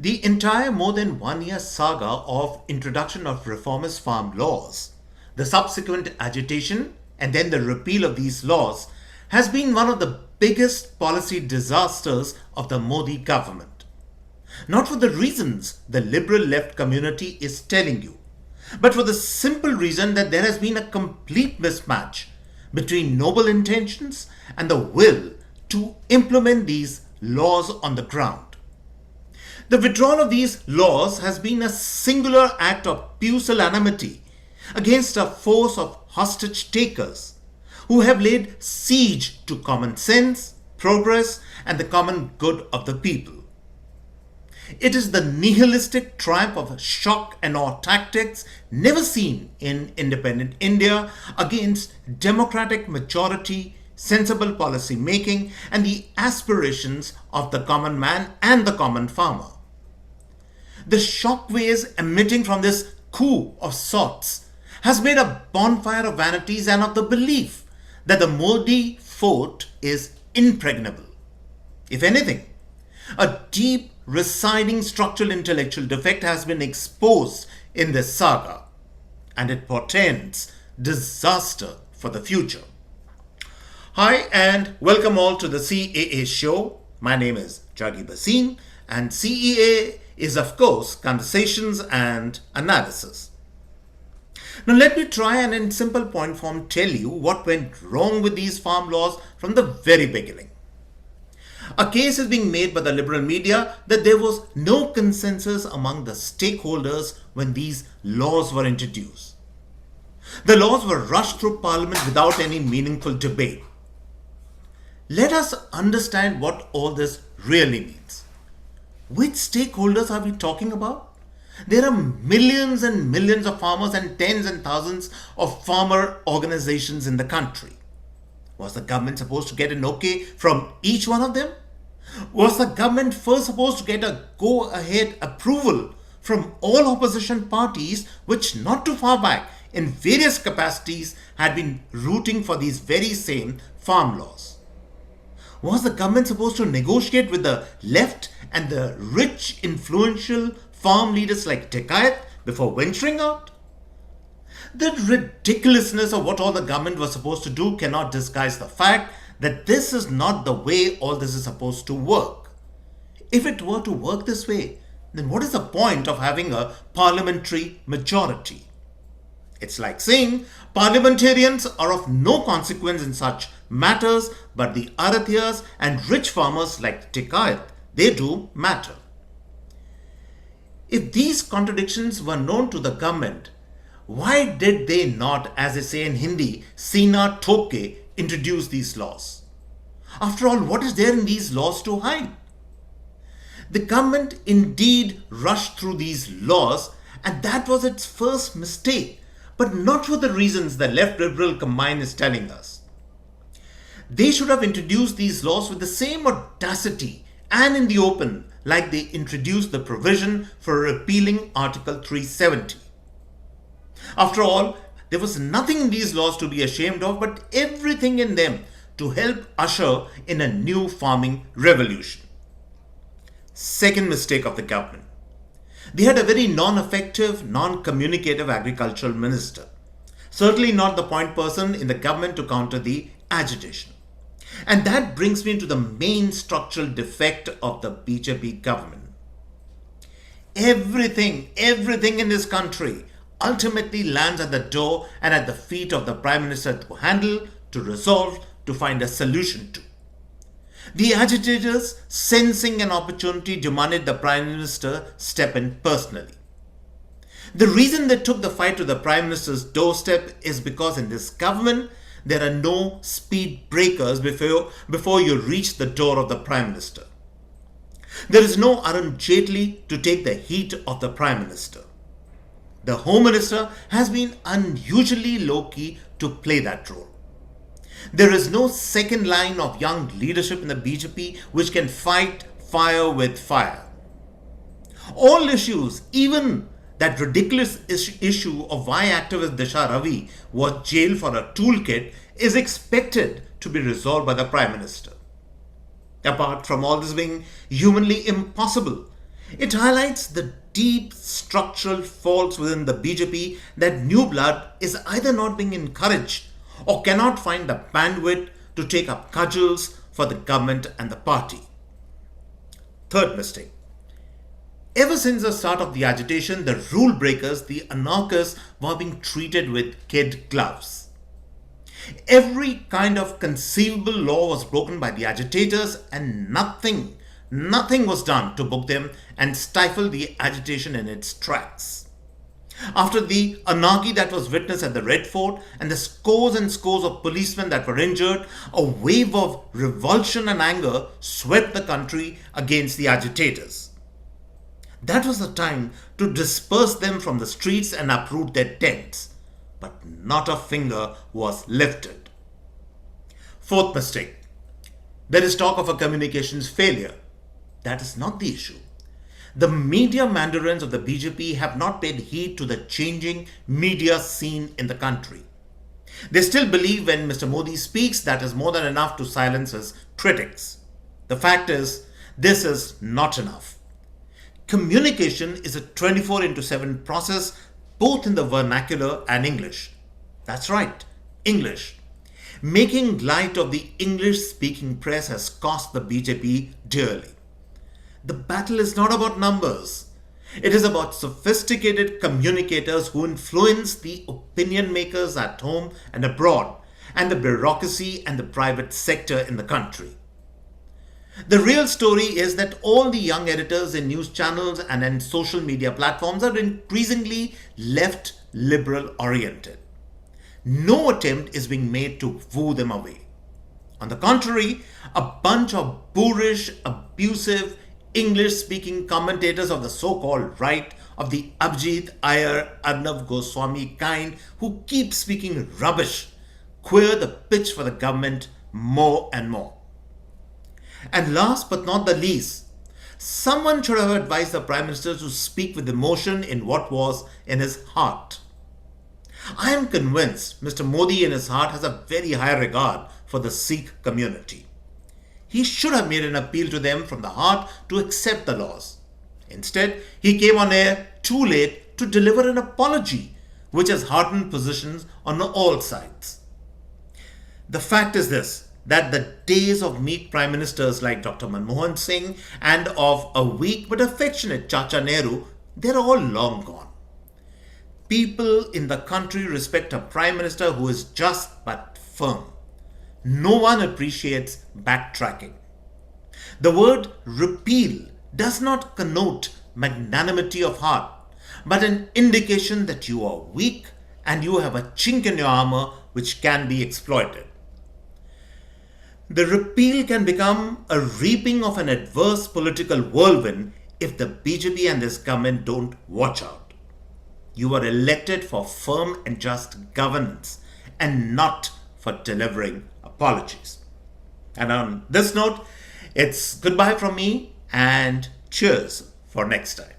The entire more than 1 year saga of introduction of reformist farm laws, the subsequent agitation, and then the repeal of these laws has been one of the biggest policy disasters of the Modi government. Not for the reasons the liberal left community is telling you, but for the simple reason that there has been a complete mismatch between noble intentions and the will to implement these laws on the ground. The withdrawal of these laws has been a singular act of pusillanimity against a force of hostage takers who have laid siege to common sense, progress, and the common good of the people. It is the nihilistic triumph of shock and awe tactics never seen in independent India against democratic majority, sensible policy making, and the aspirations of the common man and the common farmer. The shockwaves emitting from this coup of sorts has made a bonfire of vanities and of the belief that the Modi fort is impregnable. If anything, a deep residing structural intellectual defect has been exposed in this saga, and it portends disaster for the future. Hi and welcome all to the CAA show. My name is Juggi Bhasin, and CAA is of course conversations and analysis. Now let me try and in simple point form tell you what went wrong with these farm laws from the very beginning. A case is being made by the liberal media that there was no consensus among the stakeholders when these laws were introduced. The laws were rushed through parliament without any meaningful debate. Let us understand what all this really means. Which stakeholders are we talking about? There are millions and millions of farmers and tens and thousands of farmer organizations in the country. Was the government supposed to get an okay from each one of them? Was the government first supposed to get a go-ahead approval from all opposition parties which not too far back in various capacities had been rooting for these very same farm laws? Was the government supposed to negotiate with the left and the rich, influential farm leaders like Tikayat before venturing out? The ridiculousness of what all the government was supposed to do cannot disguise the fact that this is not the way all this is supposed to work. If it were to work this way, then what is the point of having a parliamentary majority? It's like saying parliamentarians are of no consequence in such matters, but the Aratyas and rich farmers like Tikayat, they do matter. If these contradictions were known to the government, why did they not, as they say in Hindi, Sina Thoke, introduce these laws? After all, what is there in these laws to hide? The government indeed rushed through these laws, and that was its first mistake, but not for the reasons the left liberal combine is telling us. They should have introduced these laws with the same audacity and in the open like they introduced the provision for repealing Article 370. After all, there was nothing in these laws to be ashamed of, but everything in them to help usher in a new farming revolution. Second mistake of the government. They had a very non-effective, non-communicative agricultural minister. Certainly not the point person in the government to counter the agitation. And that brings me to the main structural defect of the BJP government. Everything in this country ultimately lands at the door and at the feet of the Prime Minister to handle, to resolve, to find a solution to. The agitators, sensing an opportunity, demanded the Prime Minister step in personally. The reason they took the fight to the Prime Minister's doorstep is because in this government, there are no speed breakers before you reach the door of the Prime Minister. There is no Arun Jaitley to take the heat of the Prime Minister. The Home Minister has been unusually low-key to play that role. There is no second line of young leadership in the BJP which can fight fire with fire. All issues, even that ridiculous issue of why activist Disha Ravi was jailed for a toolkit, is expected to be resolved by the Prime Minister. Apart from all this being humanly impossible, It highlights the deep structural faults within the BJP that new blood is either not being encouraged or cannot find the bandwidth to take up cudgels for the government and the party. Third mistake. Ever since the start of the agitation, the rule breakers, the anarchists, were being treated with kid gloves. Every kind of conceivable law was broken by the agitators, and nothing was done to book them and stifle the agitation in its tracks. After the anarchy that was witnessed at the Red Fort and the scores and scores of policemen that were injured, a wave of revulsion and anger swept the country against the agitators. That was the time to disperse them from the streets and uproot their tents. But not a finger was lifted. Fourth mistake. There is talk of a communications failure. That is not the issue. The media mandarins of the BJP have not paid heed to the changing media scene in the country. They still believe when Mr. Modi speaks, that is more than enough to silence his critics. The fact is, this is not enough. Communication is a 24/7 process, both in the vernacular and English. That's right, English. Making light of the English-speaking press has cost the BJP dearly. The battle is not about numbers. It is about sophisticated communicators who influence the opinion makers at home and abroad, and the bureaucracy and the private sector in the country. The real story is that all the young editors in news channels and in social media platforms are increasingly left liberal oriented. No attempt is being made to woo them away. On the contrary, a bunch of boorish, abusive, English-speaking commentators of the so-called right, of the Abhijit Iyer, Arnav Goswami kind, who keep speaking rubbish, queer the pitch for the government more and more. And last but not the least, someone should have advised the Prime Minister to speak with emotion in what was in his heart. I am convinced Mr. Modi in his heart has a very high regard for the Sikh community. He should have made an appeal to them from the heart to accept the laws. Instead, he came on air too late to deliver an apology, which has hardened positions on all sides. The fact is this, that the days of meek prime ministers like Dr. Manmohan Singh and of a weak but affectionate Chacha Nehru, they're all long gone. People in the country respect a prime minister who is just but firm. No one appreciates backtracking. The word repeal does not connote magnanimity of heart, but an indication that you are weak and you have a chink in your armor which can be exploited. The repeal can become a reaping of an adverse political whirlwind if the BJP and this government don't watch out. You are elected for firm and just governance and not for delivering apologies. And on this note, it's goodbye from me and cheers for next time.